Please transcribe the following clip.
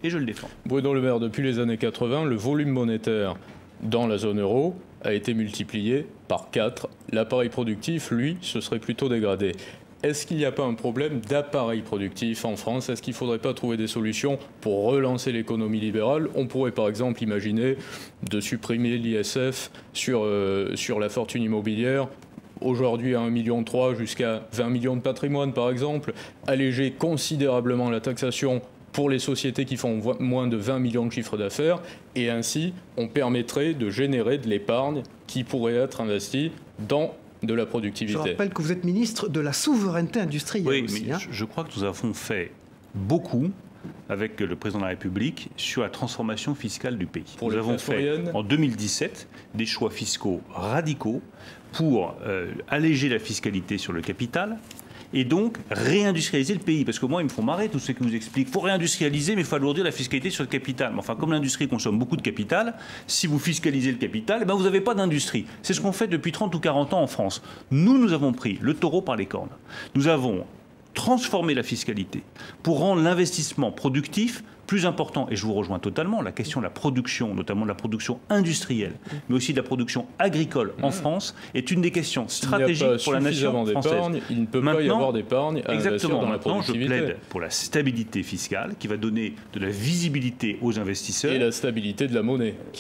et je le défends. Bruno Le Maire, depuis les années 80, le volume monétaire dans la zone euro a été multiplié par 4. L'appareil productif, lui, se serait plutôt dégradé. Est-ce qu'il n'y a pas un problème d'appareil productif en France? Est-ce qu'il ne faudrait pas trouver des solutions pour relancer l'économie libérale? On pourrait par exemple imaginer de supprimer l'ISF sur la fortune immobilière, aujourd'hui à 1,3 million jusqu'à 20 millions de patrimoine par exemple, alléger considérablement la taxation pour les sociétés qui font moins de 20 millions de chiffre d'affaires, et ainsi on permettrait de générer de l'épargne qui pourrait être investie dans de la productivité. Je rappelle que vous êtes ministre de la souveraineté industrielle. Oui, aussi, mais je crois que nous avons fait beaucoup avec le président de la République sur la transformation fiscale du pays. Nous avons fait en 2017 des choix fiscaux radicaux pour alléger la fiscalité sur le capital et donc réindustrialiser le pays. Parce que moi, ils me font marrer, tous ceux qui nous expliquent qu'il faut réindustrialiser, mais il faut alourdir la fiscalité sur le capital. Mais enfin, comme l'industrie consomme beaucoup de capital, si vous fiscalisez le capital, eh ben vous n'avez pas d'industrie. C'est ce qu'on fait depuis 30 ou 40 ans en France. Nous avons pris le taureau par les cornes. Nous avons transformé la fiscalité pour rendre l'investissement productif plus important. Et je vous rejoins totalement, la question de la production, notamment de la production industrielle, mais aussi de la production agricole en France, est une des questions stratégiques pour la nation française. Il ne peut pas y avoir d'épargne à investir dans la productivité. Je plaide pour la stabilité fiscale qui va donner de la visibilité aux investisseurs. Et la stabilité de la monnaie, qui est